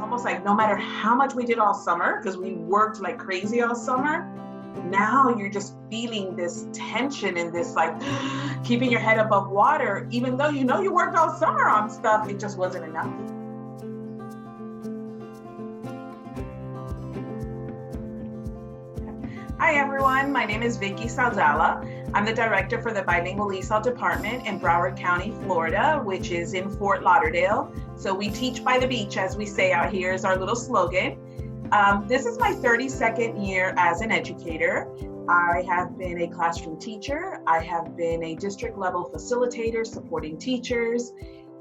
almost like no matter how much we did all summer, because we worked like crazy all summer, now you're just feeling this tension and this like keeping your head above water, even though you know you worked all summer on stuff, it just wasn't enough. Hi everyone, my name is Vicky Saldala. I'm the director for the Bilingual ESOL department in Broward County, Florida, which is in Fort Lauderdale. So we teach by the beach, as we say out here, is our little slogan. This is my 32nd year as an educator. I have been a classroom teacher. I have been a district level facilitator supporting teachers.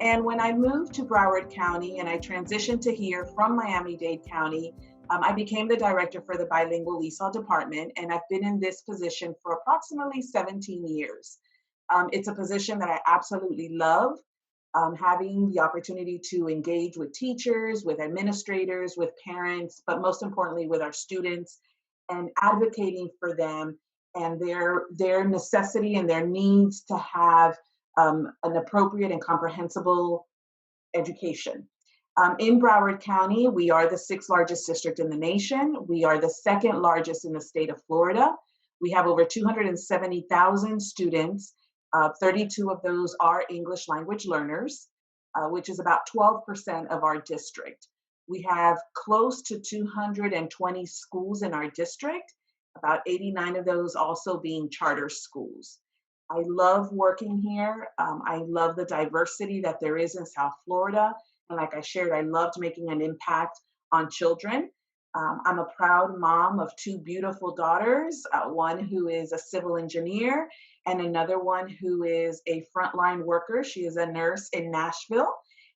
And when I moved to Broward County and I transitioned to here from Miami-Dade County, I became the director for the Bilingual ESOL department, and I've been in this position for approximately 17 years. It's a position that I absolutely love, having the opportunity to engage with teachers, with administrators, with parents, but most importantly with our students, and advocating for them and their necessity and their needs to have an appropriate and comprehensible education. In Broward County, we are the 6th largest district in the nation. We are the 2nd largest in the state of Florida. We have over 270,000 students. 32 of those are English language learners, which is about 12% of our district. We have close to 220 schools in our district, about 89 of those also being charter schools. I love working here. I love the diversity that there is in South Florida. And like I shared, I loved making an impact on children. I'm a proud mom of 2 beautiful daughters, one who is a civil engineer and another one who is a frontline worker. She is a nurse in Nashville.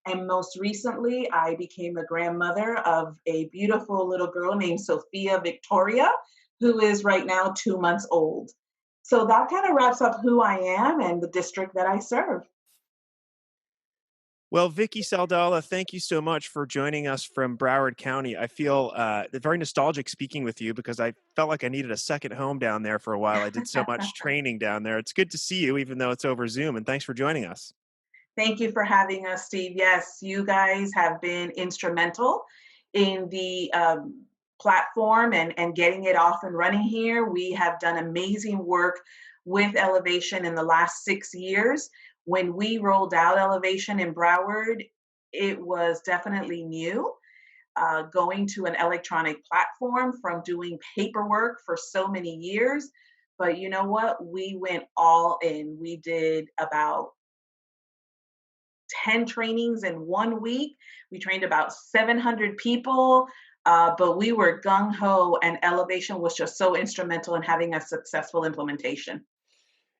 And most recently, I became a grandmother of a beautiful little girl named Sophia Victoria, who is right now 2 months old. So that kind of wraps up who I am and the district that I serve. Well, Vicky Saldala, thank you so much for joining us from Broward County. I feel very nostalgic speaking with you because I felt like I needed a second home down there for a while. I did so much training down there. It's good to see you, even though it's over Zoom, and thanks for joining us. Thank you for having us, Steve. Yes, you guys have been instrumental in the platform and getting it off and running here. We have done amazing work with Elevation in the last 6 years. When we rolled out Elevation in Broward, it was definitely new. Going to an electronic platform from doing paperwork for so many years. But you know what? We went all in. We did about 10 trainings in 1 week. We trained about 700 people, but we were gung-ho, and Elevation was just so instrumental in having a successful implementation.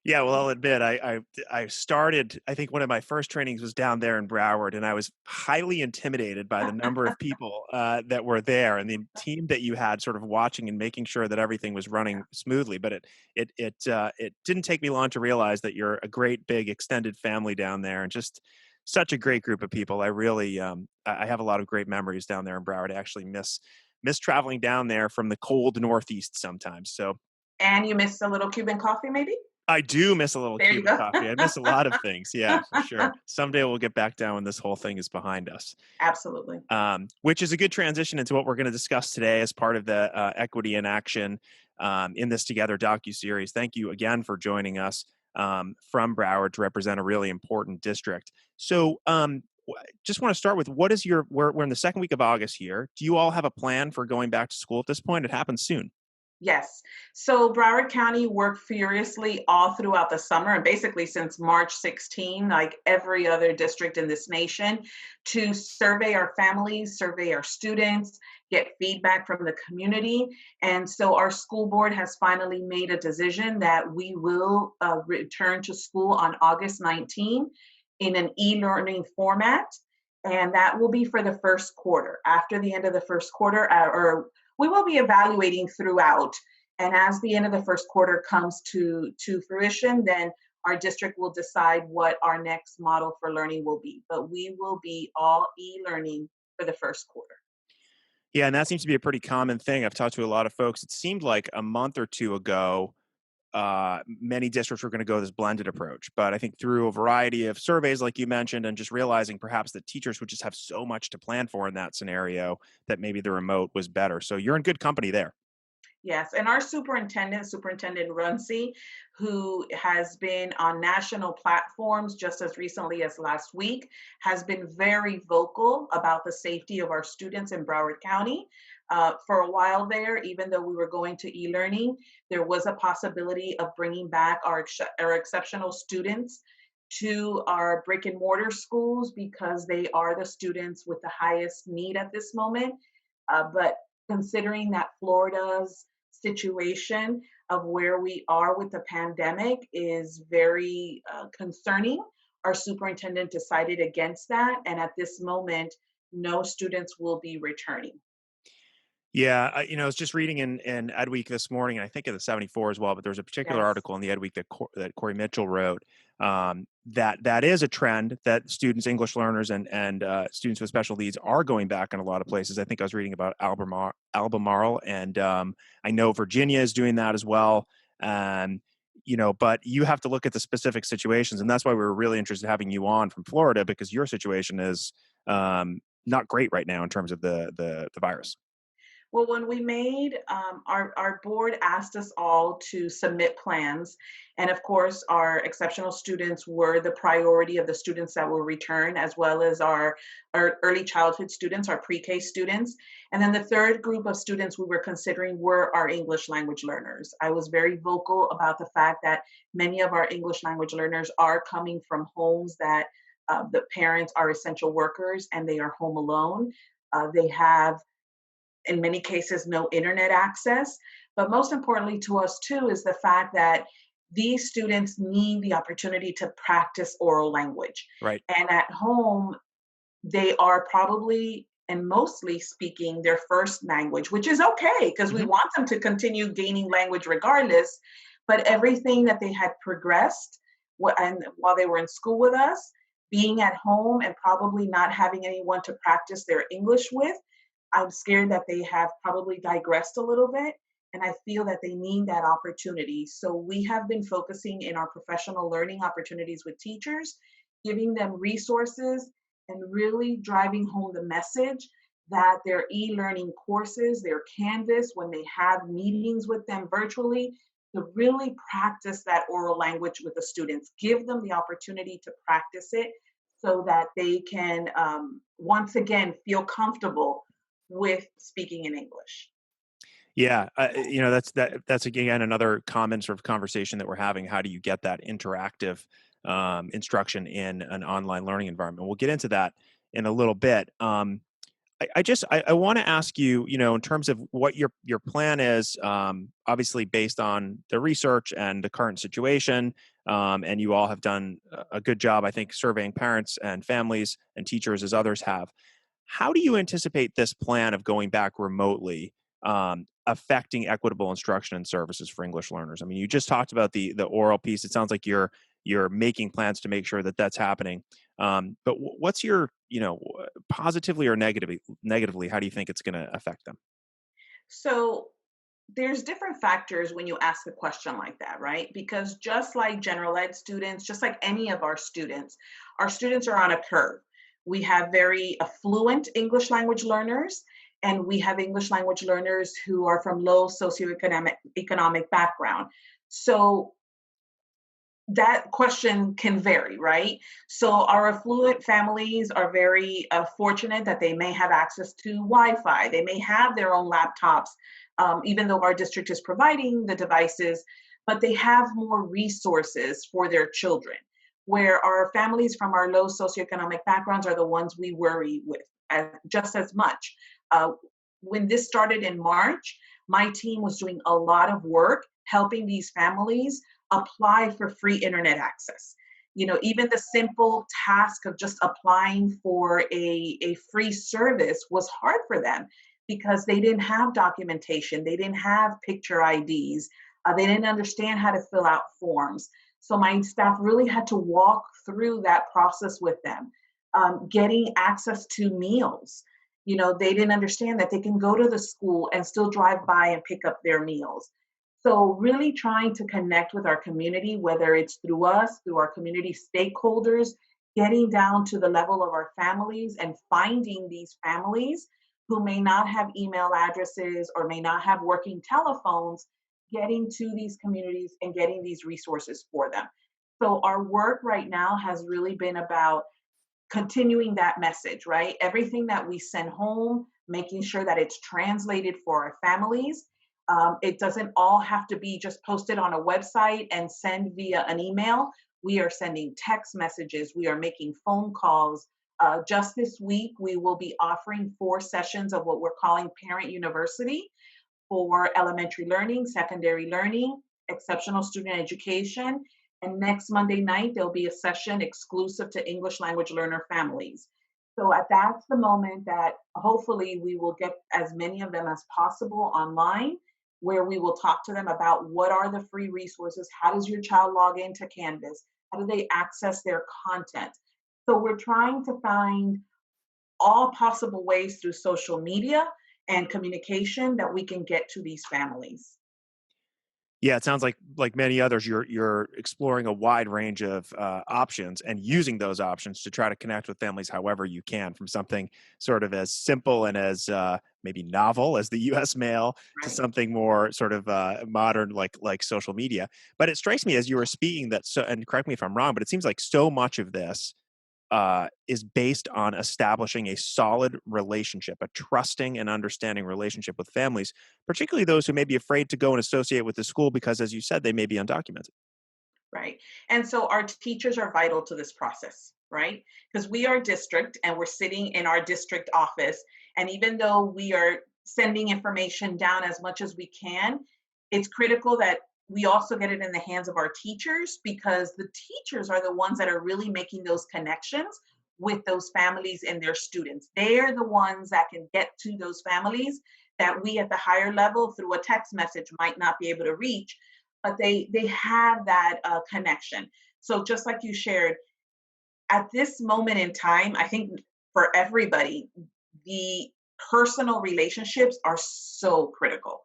Yeah, well, I'll admit, I started, I think one of my first trainings was down there in Broward, and I was highly intimidated by the number of people that were there and the team that you had sort of watching and making sure that everything was running smoothly. But it didn't take me long to realize that you're a great big extended family down there and just such a great group of people. I really I have a lot of great memories down there in Broward. I actually miss traveling down there from the cold Northeast sometimes. So And you missed a little Cuban coffee, maybe? I do miss a little There you Cuban go. coffee. I miss a lot of things. Yeah, for sure. Someday we'll get back down when this whole thing is behind us. Absolutely. Which is a good transition into what we're going to discuss today as part of the Equity in Action in this Together docuseries. Thank you again for joining us from Broward to represent a really important district. So just want to start with what is we're in the second week of August here. Do you all have a plan for going back to school at this point? It happens soon. Yes. So Broward County worked furiously all throughout the summer and basically since March 16, like every other district in this nation, to survey our families, survey our students, get feedback from the community. And so our school board has finally made a decision that we will return to school on August 19 in an e-learning format. And that will be for the first quarter. After the end of the first quarter, or we will be evaluating throughout. And as the end of the first quarter comes to fruition, then our district will decide what our next model for learning will be. But we will be all e-learning for the first quarter. Yeah, and that seems to be a pretty common thing. I've talked to a lot of folks. It seemed like a month or two ago, many districts were going to go this blended approach. But I think through a variety of surveys, like you mentioned, and just realizing perhaps that teachers would just have so much to plan for in that scenario that maybe the remote was better. So you're in good company there. Yes, and our Superintendent Runcie, who has been on national platforms just as recently as last week, has been very vocal about the safety of our students in Broward County. For a while there, even though we were going to e-learning, there was a possibility of bringing back our exceptional students to our brick and mortar schools because they are the students with the highest need at this moment. But considering that Florida's situation of where we are with the pandemic is very concerning, our superintendent decided against that. And at this moment, no students will be returning. Yeah, I was just reading in Ed Week this morning, and I think in the 74 as well. But there was a particular Yes. article in the Ed Week that Corey Mitchell wrote, that is a trend that students, English learners, and students with special needs are going back in a lot of places. I think I was reading about Albemarle, and I know Virginia is doing that as well. But you have to look at the specific situations, and that's why we were really interested in having you on from Florida, because your situation is not great right now in terms of the virus. Well, when we made our board asked us all to submit plans, and of course, our exceptional students were the priority of the students that will return, as well as our early childhood students, our pre-K students. And then the third group of students we were considering were our English language learners. I was very vocal about the fact that many of our English language learners are coming from homes that the parents are essential workers and they are home alone. They have in many cases, no internet access. But most importantly to us too is the fact that these students need the opportunity to practice oral language. Right. And at home, they are probably and mostly speaking their first language, which is okay because we Mhm. want them to continue gaining language regardless. But everything that they had progressed and while they were in school with us, being at home and probably not having anyone to practice their English with, I'm scared that they have probably digressed a little bit, and I feel that they need that opportunity. So we have been focusing in our professional learning opportunities with teachers, giving them resources and really driving home the message that their e-learning courses, their Canvas, when they have meetings with them virtually, to really practice that oral language with the students, give them the opportunity to practice it so that they can once again feel comfortable with speaking in English. Yeah, that's again another common sort of conversation that we're having. How do you get that interactive instruction in an online learning environment? We'll get into that in a little bit. I want to ask you, in terms of what your plan is, obviously based on the research and the current situation, and you all have done a good job, I think, surveying parents and families and teachers as others have. How do you anticipate this plan of going back remotely affecting equitable instruction and services for English learners? I mean, you just talked about the oral piece. It sounds like you're making plans to make sure that that's happening. But what's your, positively or negatively, how do you think it's going to affect them? So there's different factors when you ask a question like that, right? Because just like general ed students, just like any of our students are on a curve. We have very affluent English language learners, and we have English language learners who are from low economic background. So that question can vary, right? So our affluent families are very fortunate that they may have access to Wi-Fi. They may have their own laptops, even though our district is providing the devices, but they have more resources for their children. Where our families from our low socioeconomic backgrounds are the ones we worry with just as much. Uh, when this started in March, my team was doing a lot of work helping these families apply for free internet access. Even the simple task of just applying for a free service was hard for them because they didn't have documentation, they didn't have picture IDs, they didn't understand how to fill out forms. So my staff really had to walk through that process with them, getting access to meals. They didn't understand that they can go to the school and still drive by and pick up their meals. So really trying to connect with our community, whether it's through us, through our community stakeholders, getting down to the level of our families and finding these families who may not have email addresses or may not have working telephones, getting to these communities and getting these resources for them. So our work right now has really been about continuing that message, right? Everything that we send home, making sure that it's translated for our families. It doesn't all have to be just posted on a website and send via an email. We are sending text messages, we are making phone calls. Just this week, we will be offering 4 sessions of what we're calling Parent University for elementary learning, secondary learning, exceptional student education. And next Monday night, there'll be a session exclusive to English language learner families. So that's the moment that hopefully we will get as many of them as possible online, where we will talk to them about what are the free resources, how does your child log into Canvas, how do they access their content. So we're trying to find all possible ways through social media and communication that we can get to these families. Yeah, it sounds like many others, you're exploring a wide range of options and using those options to try to connect with families however you can, from something sort of as simple and as maybe novel as the U.S. mail to Right. something more sort of modern, like social media. But it strikes me as you were speaking that, so, and correct me if I'm wrong, but it seems like so much of this is based on establishing a solid relationship, a trusting and understanding relationship with families, particularly those who may be afraid to go and associate with the school because, as you said, they may be undocumented. Right. And so our teachers are vital to this process, right? Because we are district and we're sitting in our district office. And even though we are sending information down as much as we can, it's critical that we also get it in the hands of our teachers, because the teachers are the ones that are really making those connections with those families and their students. They're the ones that can get to those families that we at the higher level through a text message might not be able to reach, but they have that connection. So just like you shared, at this moment in time, I think for everybody, the personal relationships are so critical.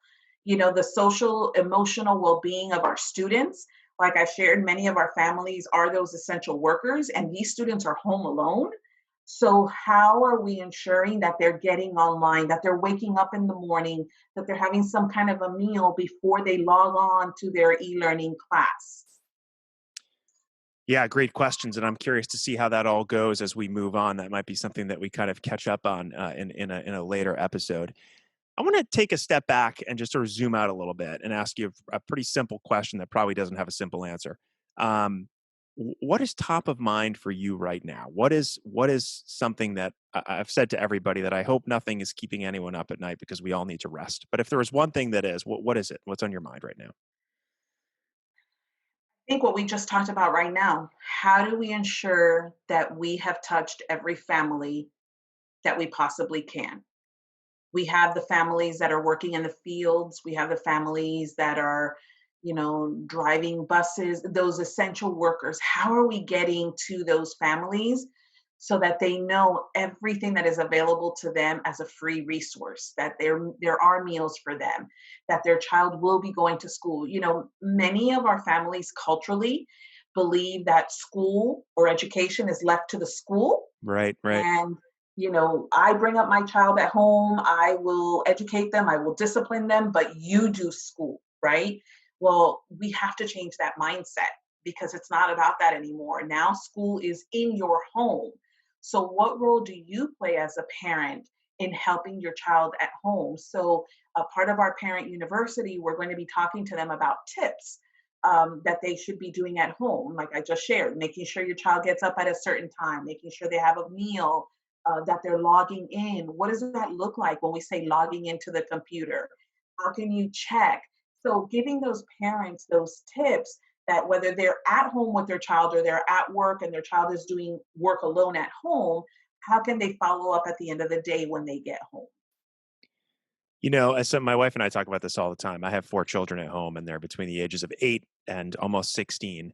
You know, the social, emotional well being of our students. Like I shared, many of our families are those essential workers, and these students are home alone. So, how are we ensuring that they're getting online, that they're waking up in the morning, that they're having some kind of a meal before they log on to their e learning class? Yeah, great questions, and I'm curious to see how that all goes as we move on. That might be something that we kind of catch up on in a later episode. I want to take a step back and just sort of zoom out a little bit and ask you a pretty simple question that probably doesn't have a simple answer. Um, what is top of mind for you right now? What is something that I've said to everybody that I hope nothing is keeping anyone up at night, because we all need to rest. But if there was one thing that is, what is it? What's on your mind right now? I think what we just talked about right now, how do we ensure that we have touched every family that we possibly can? We have the families that are working in the fields, we have the families that are, driving buses, those essential workers. How are we getting to those families so that they know everything that is available to them as a free resource, that there are meals for them, that their child will be going to school? Many of our families culturally believe that school or education is left to the school, Right, right. and I bring up my child at home, I will educate them, I will discipline them, but you do school, right? Well, we have to change that mindset, because it's not about that anymore. Now school is in your home. So what role do you play as a parent in helping your child at home? So a part of our parent university, we're going to be talking to them about tips that they should be doing at home, like I just shared, making sure your child gets up at a certain time, making sure they have a meal, that they're logging in. What does that look like when we say logging into the computer? How can you check? So, giving those parents those tips, that whether they're at home with their child or they're at work and their child is doing work alone at home, how can they follow up at the end of the day when they get home? As my wife and I talk about this all the time. I have 4 children at home, and they're between the ages of 8 and almost 16.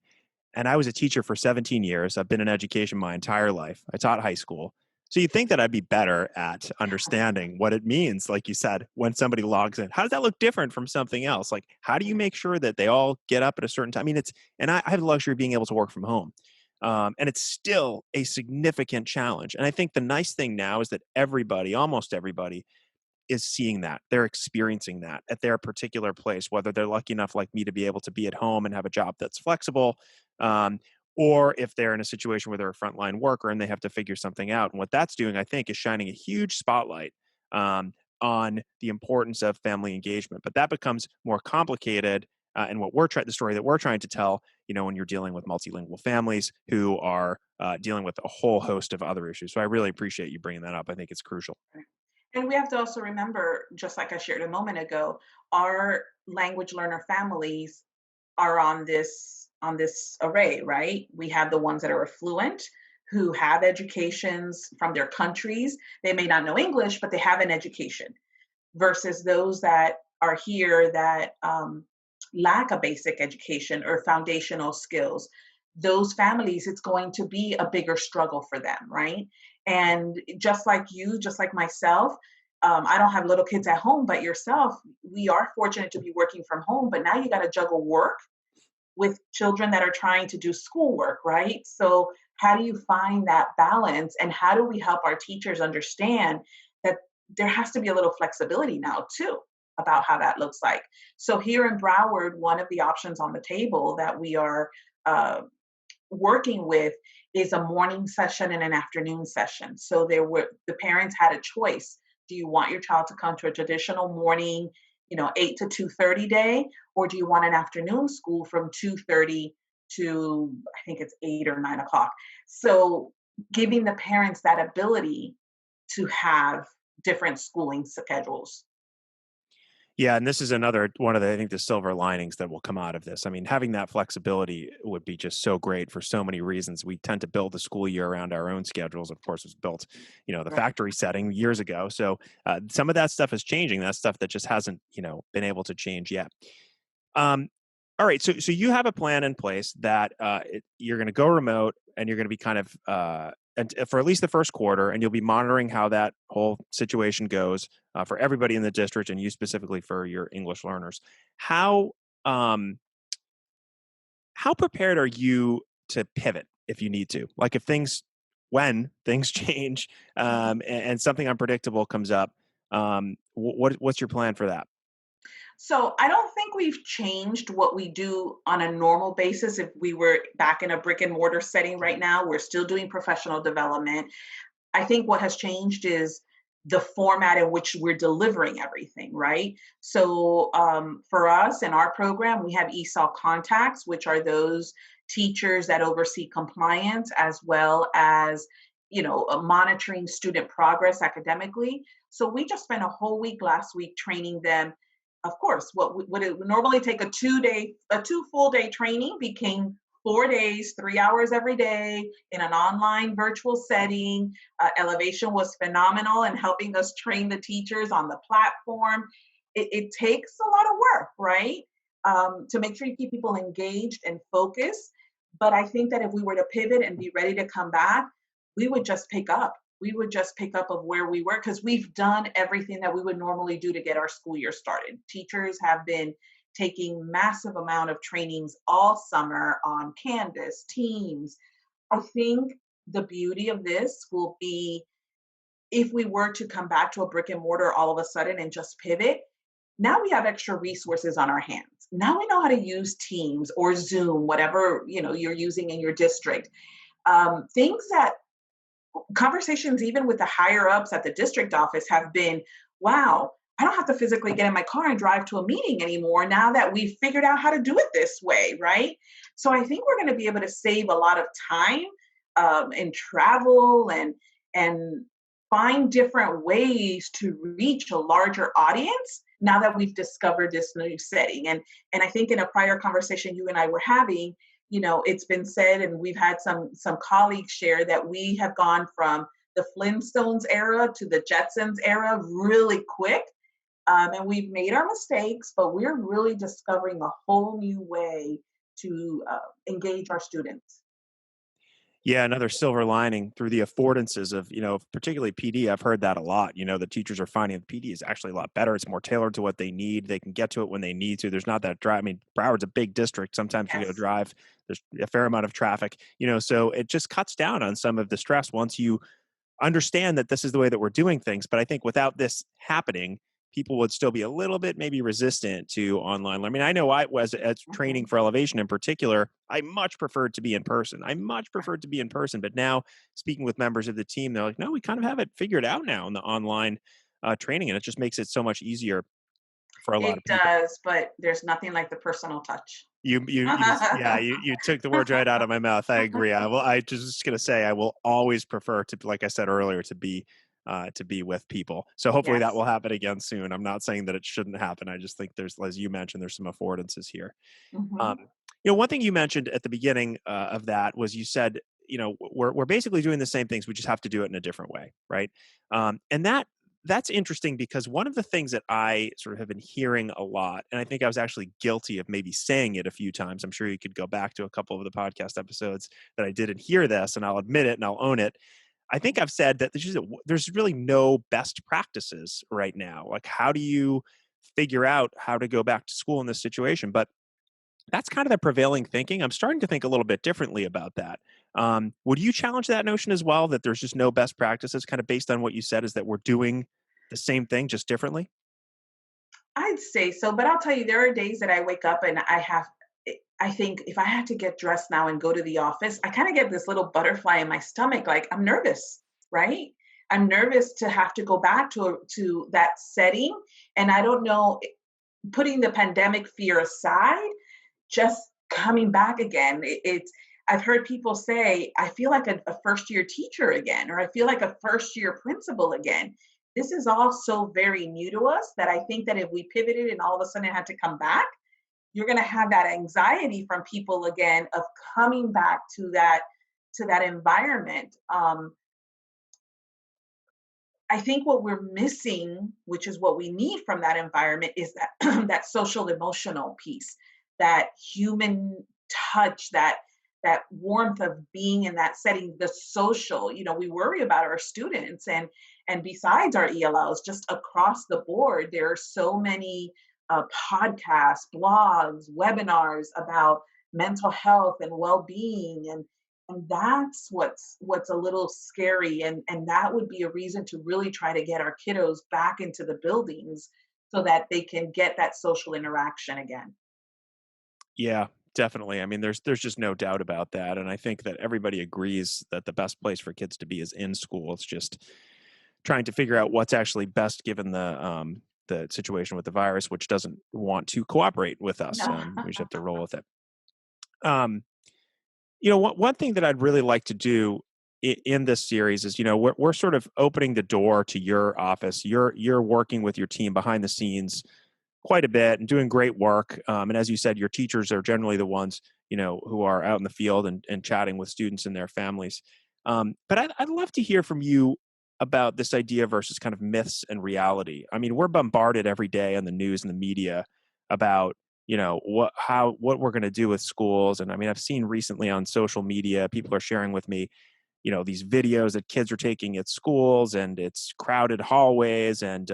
And I was a teacher for 17 years. I've been in education my entire life. I taught high school. So you think that I'd be better at understanding what it means, like you said, when somebody logs in. How does that look different from something else? Like, how do you make sure that they all get up at a certain time? I mean, and I have the luxury of being able to work from home. And it's still a significant challenge. And I think the nice thing now is that everybody, almost everybody, is seeing that. They're experiencing that at their particular place, whether they're lucky enough like me to be able to be at home and have a job that's flexible, um, or if they're in a situation where they're a frontline worker and they have to figure something out. And what that's doing, I think, is shining a huge spotlight on the importance of family engagement. But that becomes more complicated. And the story that we're trying to tell, when you're dealing with multilingual families who are dealing with a whole host of other issues. So I really appreciate you bringing that up. I think it's crucial. And we have to also remember, just like I shared a moment ago, our language learner families are on this array, right? We have the ones that are affluent, who have educations from their countries. They may not know English, but they have an education, versus those that are here that lack a basic education or foundational skills. Those families, it's going to be a bigger struggle for them, right? And just like you, just like myself, I don't have little kids at home, but yourself, we are fortunate to be working from home, but now you got to juggle work with children that are trying to do schoolwork, right? So, how do you find that balance? And how do we help our teachers understand that there has to be a little flexibility now, too, about how that looks like? So, here in Broward, one of the options on the table that we are uh, working with is a morning session and an afternoon session. So, the parents had a choice. Do you want your child to come to a traditional morning, 8 to 2:30 day, or do you want an afternoon school from 2:30 to, I think it's 8 or 9 o'clock? So giving the parents that ability to have different schooling schedules. Yeah, and this is another one of I think, the silver linings that will come out of this. I mean, having that flexibility would be just so great for so many reasons. We tend to build the school year around our own schedules. Of course, it was built, the Right. factory setting years ago. So some of that stuff is changing. That's stuff that just hasn't, been able to change yet. Um, all right, so you have a plan in place that you're going to go remote, and you're going to be kind of and for at least the first quarter, and you'll be monitoring how that whole situation goes for everybody in the district, and you specifically for your English learners. How um, how prepared are you to pivot if you need to? Like when things change and something unpredictable comes up, what's your plan for that? So I don't think we've changed what we do on a normal basis. If we were back in a brick and mortar setting right now, we're still doing professional development. I think what has changed is the format in which we're delivering everything, right? So for us in our program, we have ESOL contacts, which are those teachers that oversee compliance as well as monitoring student progress academically. So we just spent a whole week last week training them. Of course, what would it would normally take a 2 full day training became 4 days, 3 hours every day in an online virtual setting. Elevation was phenomenal in helping us train the teachers on the platform. It takes a lot of work, right? To make sure you keep people engaged and focused. But I think that if we were to pivot and be ready to come back, we would just pick up. We would just pick up of where we were because we've done everything that we would normally do to get our school year started. Teachers have been taking massive amount of trainings all summer on Canvas, Teams. I think the beauty of this will be if we were to come back to a brick and mortar all of a sudden and just pivot, now we have extra resources on our hands. Now we know how to use Teams or Zoom, whatever you're using in your district. Things that conversations even with the higher ups at the district office have been, wow, I don't have to physically get in my car and drive to a meeting anymore now that we've figured out how to do it this way, right? So I think we're going to be able to save a lot of time and travel and find different ways to reach a larger audience now that we've discovered this new setting. And I think in a prior conversation you and I were having, it's been said, and we've had some colleagues share that we have gone from the Flintstones era to the Jetsons era really quick. And we've made our mistakes, but we're really discovering a whole new way to engage our students. Yeah, another silver lining through the affordances of, particularly PD. I've heard that a lot. The teachers are finding that PD is actually a lot better. It's more tailored to what they need. They can get to it when they need to. There's not that drive. I mean, Broward's a big district. Sometimes you go Yes. drive, there's a fair amount of traffic, so it just cuts down on some of the stress once you understand that this is the way that we're doing things. But I think without this happening, people would still be a little bit maybe resistant to online. I mean, I know I was as training Mhm. for elevation in particular, I much preferred to be in person. I much preferred to be in person. But now speaking with members of the team, they're like, no, we kind of have it figured out now in the online training. And it just makes it so much easier for a lot of It people. does, but there's nothing like the personal touch. Yeah, you took the words right out of my mouth. I agree. I just gonna say I will always prefer to, like I said earlier, to be with people. So hopefully that Yes. will happen again soon. I'm not saying that it shouldn't happen. I just think there's, as you mentioned, there's some affordances here. Um, Mhm. one thing you mentioned at the beginning of that was you said, we're basically doing the same things. We just have to do it in a different way, right? And that's interesting because one of the things that I sort of have been hearing a lot, and I think I was actually guilty of maybe saying it a few times. I'm sure you could go back to a couple of the podcast episodes that I didn't hear this, and I'll admit it and I'll own it. I think I've said that there's really no best practices right now. Like, how do you figure out how to go back to school in this situation? But that's kind of the prevailing thinking. I'm starting to think a little bit differently about that. Would you challenge that notion as well, that there's just no best practices, kind of based on what you said, is that we're doing the same thing, just differently? I'd say so, but I'll tell you, there are days that I wake up and I think if I had to get dressed now and go to the office, I kind of get this little butterfly in my stomach, like I'm nervous, right? I'm nervous to have to go back to that setting, and I don't know. Putting the pandemic fear aside, just coming back again, it's. I've heard people say, I feel like a first year teacher again, or I feel like a first year principal again. This is all so very new to us that I think that if we pivoted and all of a sudden it had to come back, you're going to have that anxiety from people again of coming back to that environment. I think what we're missing, which is what we need from that environment, is that that social emotional piece, that human touch, that warmth of being in that setting, the social. We worry about our students, and besides our ELLs, just across the board, there are so many podcasts, blogs, webinars about mental health and well-being, and that's what's a little scary, and that would be a reason to really try to get our kiddos back into the buildings so that they can get that social interaction again. Yeah, definitely. I mean, there's just no doubt about that, and I think that everybody agrees that the best place for kids to be is in school. It's just trying to figure out what's actually best given the situation with the virus, which doesn't want to cooperate with us. No. We just have to roll with it. Um, one thing that I'd really like to do in this series is, we're sort of opening the door to your office. You're working with your team behind the scenes quite a bit and doing great work. And as you said, your teachers are generally the ones, who are out in the field and chatting with students and their families. But I'd love to hear from you about this idea versus kind of myths and reality. I mean, we're bombarded every day on the news and the media about, what we're going to do with schools. And I mean, I've seen recently on social media, people are sharing with me, these videos that kids are taking at schools, and it's crowded hallways, and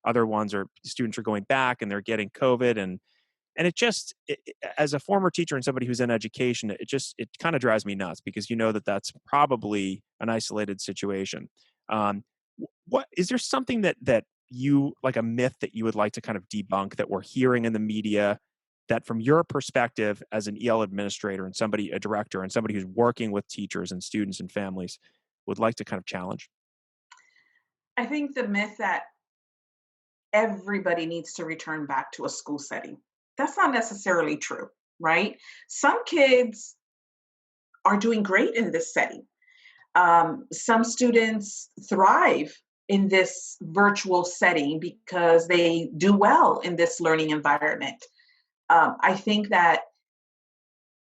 other ones are students are going back and they're getting COVID. And as a former teacher and somebody who's in education, it kind of drives me nuts, because that's probably an isolated situation. What is there something that you, like, a myth that you would like to kind of debunk that we're hearing in the media, that from your perspective as an EL administrator and a director and somebody who's working with teachers and students and families, would like to kind of challenge? I think the myth that everybody needs to return back to a school setting, that's not necessarily true, right? Some kids are doing great in this setting. Some students thrive in this virtual setting because they do well in this learning environment. I think that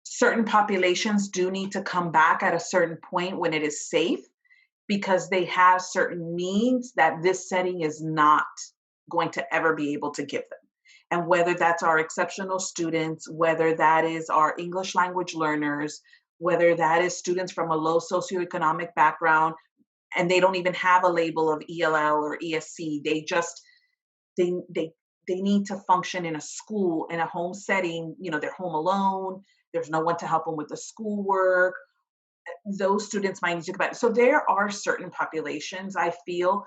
certain populations do need to come back at a certain point when it is safe, because they have certain needs that this setting is not going to ever be able to give them. And whether that's our exceptional students, whether that is our English language learners, whether that is students from a low socioeconomic background, and they don't even have a label of ELL or ESC. They just they they they need to function in a school, in a home setting. They're home alone. There's no one to help them with the schoolwork. Those students might need to go back. So there are certain populations, I feel,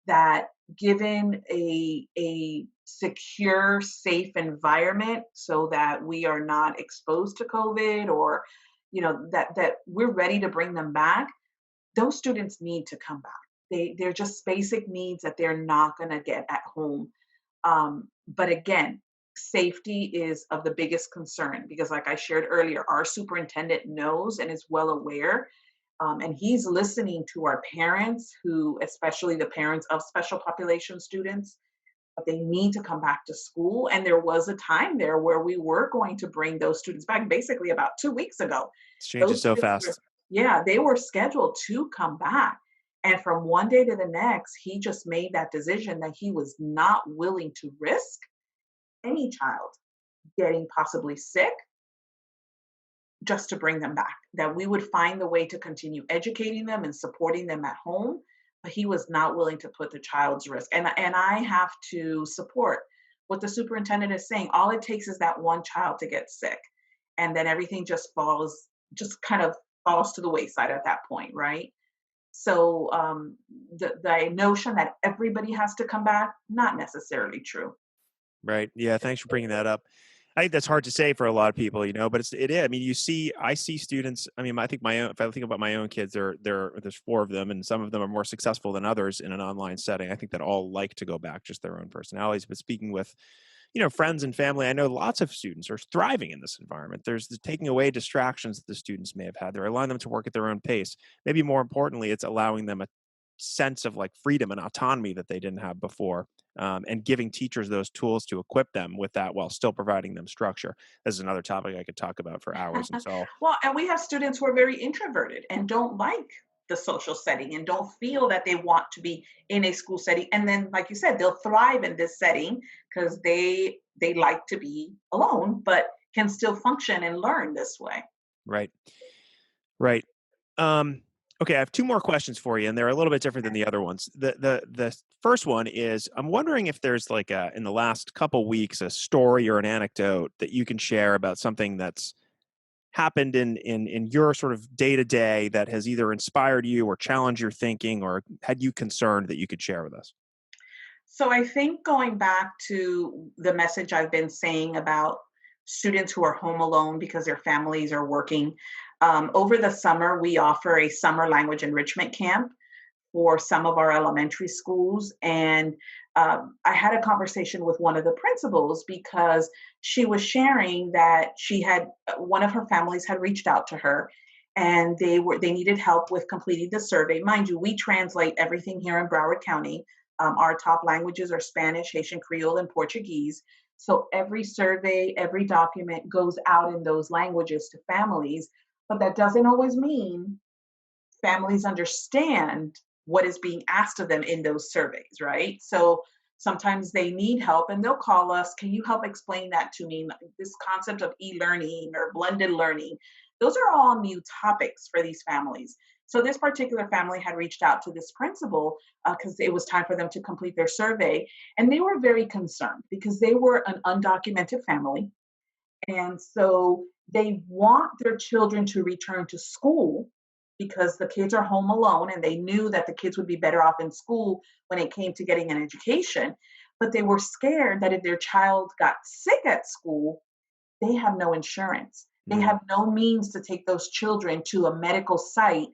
that given a secure, safe environment so that we are not exposed to COVID, or that we're ready to bring them back, those students need to come back. They're just basic needs that they're not going to get at home. But again, safety is of the biggest concern because, like I shared earlier, our superintendent knows and is well aware. And he's listening to our parents, who, especially the parents of special population students, but they need to come back to school. And there was a time there where we were going to bring those students back, basically about 2 weeks ago. It's changing Those so students were, fast. yeah, they were scheduled to come back. And from one day to the next, he just made that decision that he was not willing to risk any child getting possibly sick just to bring them back, that we would find the way to continue educating them and supporting them at home. But he was not willing to put the child's risk. And I have to support what the superintendent is saying. All it takes is that one child to get sick. And then everything just kind of falls to the wayside at that point, right? So the notion that everybody has to come back, not necessarily true. Right. Yeah. Thanks for bringing that up. I think that's hard to say for a lot of people, but it is. I mean, I see students. I mean, I think if I think about my own kids, there's 4 of them, and some of them are more successful than others in an online setting. I think that all like to go back, just their own personalities. But speaking with, friends and family, I know lots of students are thriving in this environment. There's the taking away distractions that the students may have had. They're allowing them to work at their own pace. Maybe more importantly, it's allowing them a sense of like freedom and autonomy that they didn't have before, and giving teachers those tools to equip them with that while still providing them structure. This is another topic I could talk about for hours. And so, Well, and we have students who are very introverted and don't like the social setting and don't feel that they want to be in a school setting. And then, like you said, they'll thrive in this setting because they like to be alone, but can still function and learn this way. right, right. Um, okay, I have 2 more questions for you, and they're a little bit different than the other ones. The first one is, I'm wondering if there's like in the last couple weeks, a story or an anecdote that you can share about something that's happened in your sort of day to day that has either inspired you or challenged your thinking or had you concerned that you could share with us. So I think going back to the message I've been saying about students who are home alone because their families are working, over the summer, we offer a summer language enrichment camp for some of our elementary schools. And I had a conversation with one of the principals because she was sharing that she had one of her families had reached out to her, and they needed help with completing the survey. Mind you, we translate everything here in Broward County. Our top languages are Spanish, Haitian Creole, and Portuguese. So every survey, every document goes out in those languages to families, but that doesn't always mean families understand what is being asked of them in those surveys, right? So sometimes they need help and they'll call us, can you help explain that to me? This concept of e-learning or blended learning, those are all new topics for these families. So this particular family had reached out to this principal because it was time for them to complete their survey. And they were very concerned because they were an undocumented family. And so they want their children to return to school because the kids are home alone and they knew that the kids would be better off in school when it came to getting an education. But they were scared that if their child got sick at school, they have no insurance. They Mm, have no means to take those children to a medical site.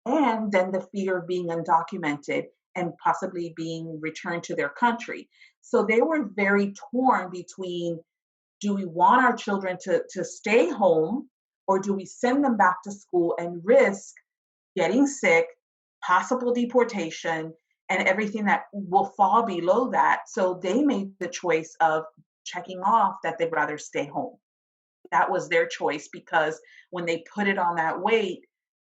And then the fear of being undocumented and possibly being returned to their country. So they were very torn between, do we want our children to stay home, or do we send them back to school and risk getting sick, possible deportation, and everything that will fall below that? So they made the choice of checking off that they'd rather stay home. That was their choice because when they put it on that weight,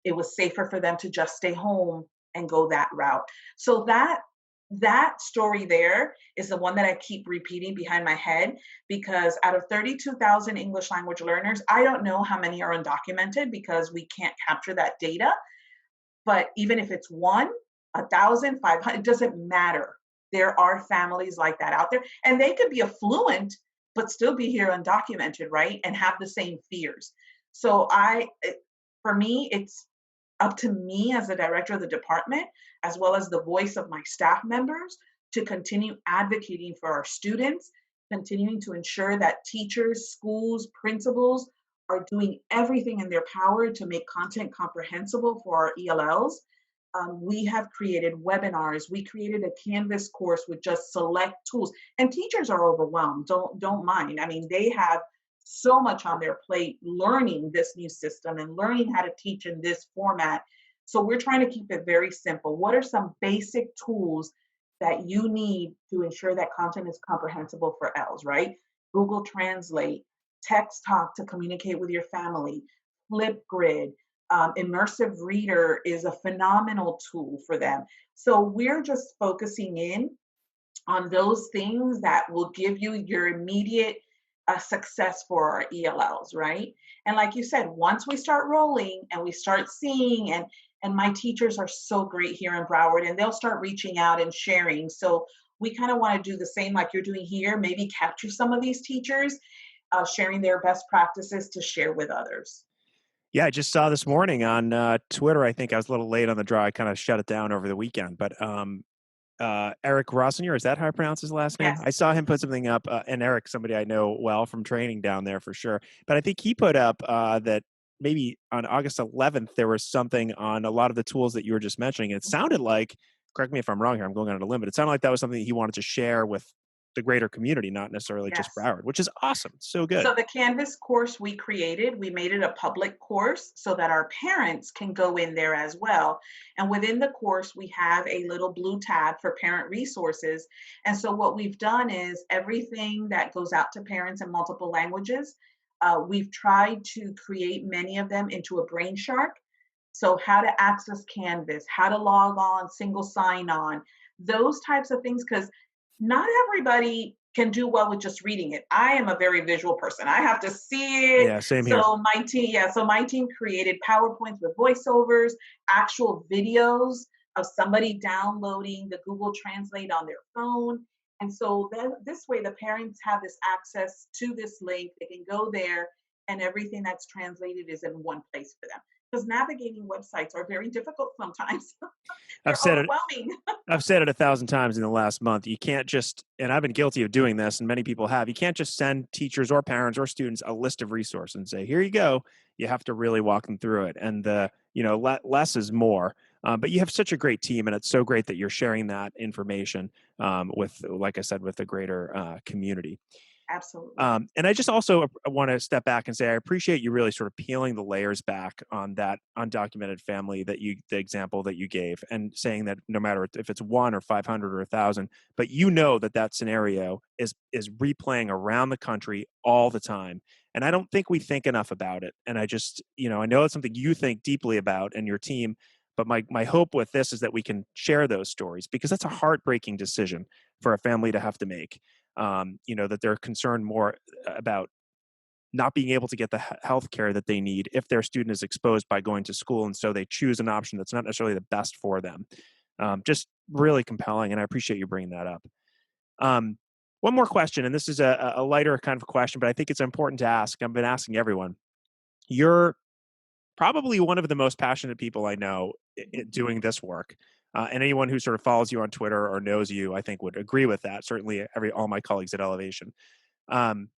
it was safer for them to just stay home and go that route. So that that story there is the one that I keep repeating behind my head, because out of 32,000 English language learners, I don't know how many are undocumented because we can't capture that data. But even if it's one, 1,000, 500, it doesn't matter. There are families like that out there, and they could be affluent, but still be here undocumented, right? And have the same fears. So for me, it's up to me as the director of the department, as well as the voice of my staff members, to continue advocating for our students, continuing to ensure that teachers, schools, principals are doing everything in their power to make content comprehensible for our ELLs. We have created webinars. We created a Canvas course with just select tools, and teachers are overwhelmed. Don't mind. I mean, they have so much on their plate learning this new system and learning how to teach in this format. So we're trying to keep it very simple. What are some basic tools that you need to ensure that content is comprehensible for ELs, right? Google Translate, Text Talk to communicate with your family, Flipgrid, Immersive Reader is a phenomenal tool for them. So we're just focusing in on those things that will give you your immediate success for our ELLs, right? And like you said, once we start rolling and we start seeing, and my teachers are so great here in Broward, and they'll start reaching out and sharing. So we kind of want to do the same like you're doing here, maybe capture some of these teachers, sharing their best practices to share with others. Yeah, I just saw this morning on Twitter. I think I was a little late on the draw. I kind of shut it down over the weekend. But Eric Rossignor, is that how I pronounce his last name? Yes. I saw him put something up, and Eric, somebody I know well from training down there for sure. But I think he put up that maybe on August 11th, there was something on a lot of the tools that you were just mentioning. And it sounded like, correct me if I'm wrong here, I'm going on a limb, but it sounded like that was something that he wanted to share with the greater community, not necessarily just Yes. Broward, which is awesome. So good. So the Canvas course we created, we made it a public course so that our parents can go in there as well. And within the course, we have a little blue tab for parent resources. And so what we've done is everything that goes out to parents in multiple languages, we've tried to create many of them into a brain shark. So how to access Canvas, how to log on, single sign on, those types of things, because not everybody can do well with just reading it. I am a very visual person. I have to see it. Yeah, same here. So my team created PowerPoints with voiceovers, actual videos of somebody downloading the Google Translate on their phone. And so this way the parents have this access to this link. They can go there and everything that's translated is in one place for them. Because navigating websites are very difficult sometimes. They're overwhelming. I've said it 1,000 times in the last month. You can't just, and I've been guilty of doing this, and many people have, you can't just send teachers or parents or students a list of resources and say, here you go. You have to really walk them through it. And less is more. But you have such a great team, and it's so great that you're sharing that information with, like I said, with the greater community. Absolutely. And I just also want to step back and say, I appreciate you really sort of peeling the layers back on that undocumented family the example that you gave, and saying that no matter if it's 1 or 500 or 1,000, but that scenario is replaying around the country all the time. And I don't think we think enough about it. And I just, I know it's something you think deeply about and your team, but my hope with this is that we can share those stories, because that's a heartbreaking decision for a family to have to make. That they're concerned more about not being able to get the health care that they need if their student is exposed by going to school. And so they choose an option that's not necessarily the best for them. Just really compelling. And I appreciate you bringing that up. One more question, and this is a lighter kind of question, but I think it's important to ask. I've been asking everyone. You're probably one of the most passionate people I know doing this work. And anyone who sort of follows you on Twitter or knows you, I think, would agree with that. Certainly, all my colleagues at Elevation. And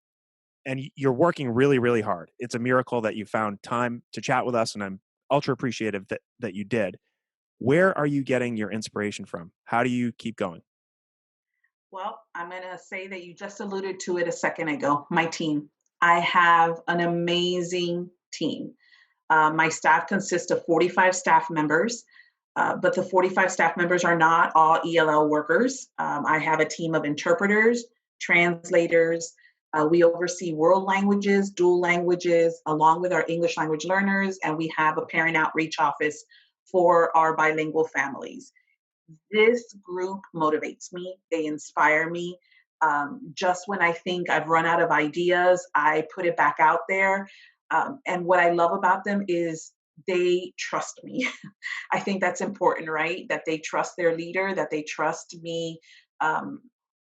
you're working really, really hard. It's a miracle that you found time to chat with us, and I'm ultra appreciative that you did. Where are you getting your inspiration from? How do you keep going? Well, I'm going to say that you just alluded to it a second ago. My team. I have an amazing team. My staff consists of 45 staff members. But the 45 staff members are not all ELL workers. I have a team of interpreters, translators. We oversee world languages, dual languages, along with our English language learners, and we have a parent outreach office for our bilingual families. This group motivates me. They inspire me. Just when I think I've run out of ideas, I put it back out there. And what I love about them is they trust me. I think that's important, right? That they trust their leader, that they trust me, um,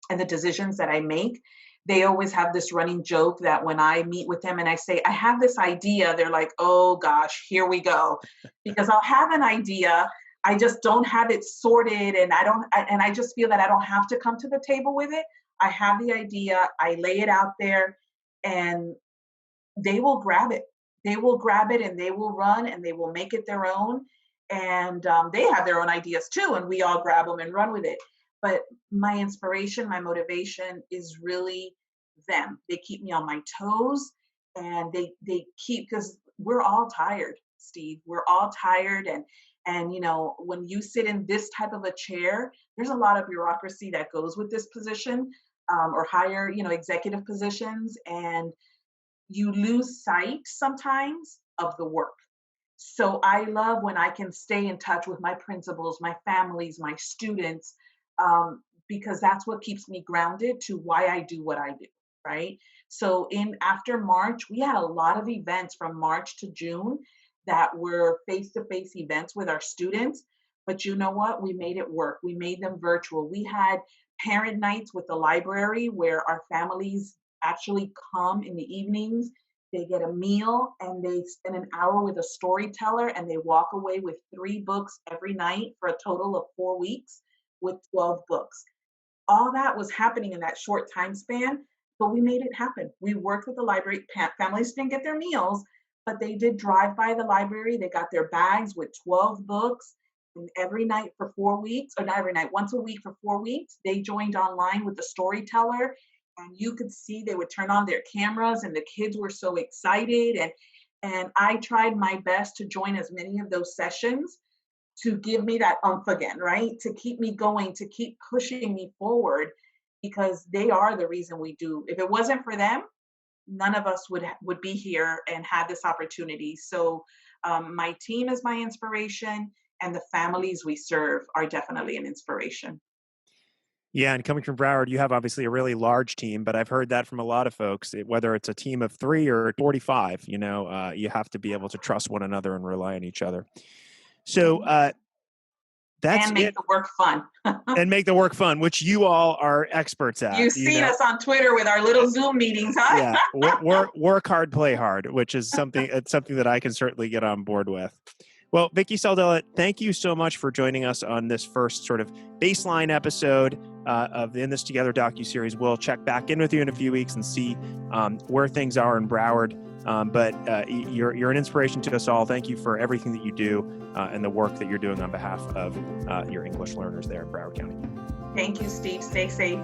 and the decisions that I make. They always have this running joke that when I meet with them and I say, I have this idea, they're like, oh gosh, here we go. Because I'll have an idea, I just don't have it sorted, and I just feel that I don't have to come to the table with it. I have the idea, I lay it out there, and they will grab it. They will grab it and they will run and they will make it their own. And they have their own ideas too, and we all grab them and run with it. But my inspiration, my motivation is really them. They keep me on my toes, and they keep, because we're all tired, Steve. We're all tired, and when you sit in this type of a chair, there's a lot of bureaucracy that goes with this position, or higher, executive positions, and you lose sight sometimes of the work. So I love when I can stay in touch with my principals, my families, my students, because that's what keeps me grounded to why I do what I do, right? So in after March, we had a lot of events from March to June that were face-to-face events with our students. But you know what? We made it work. We made them virtual. We had parent nights with the library where our families actually come in the evenings. They get a meal and they spend an hour with a storyteller, and they walk away with 3 books every night for a total of 4 weeks with 12 books. All that was happening in that short time span, but we made it happen. We worked with the library. Families didn't get their meals, but they did drive by the library. They got their bags with 12 books. And every night for 4 weeks, or not every night, once a week for 4 weeks, they joined online with the storyteller. And you could see they would turn on their cameras, and the kids were so excited. And I tried my best to join as many of those sessions to give me that oomph again, right? To keep me going, to keep pushing me forward, because they are the reason we do. If it wasn't for them, none of us would be here and have this opportunity. So my team is my inspiration, and the families we serve are definitely an inspiration. Yeah, and coming from Broward, you have obviously a really large team, but I've heard that from a lot of folks. Whether it's a team of 3 or 45, you have to be able to trust one another and rely on each other. So that's and make it. the work fun. And make the work fun, which you all are experts at. You've seen us on Twitter with our little Zoom meetings, huh? Yeah, work hard, play hard, which is something that I can certainly get on board with. Well, Vicky Saldala, thank you so much for joining us on this first sort of baseline episode of the In This Together docuseries. We'll check back in with you in a few weeks and see where things are in Broward. But you're an inspiration to us all. Thank you for everything that you do and the work that you're doing on behalf of your English learners there in Broward County. Thank you, Steve. Stay safe.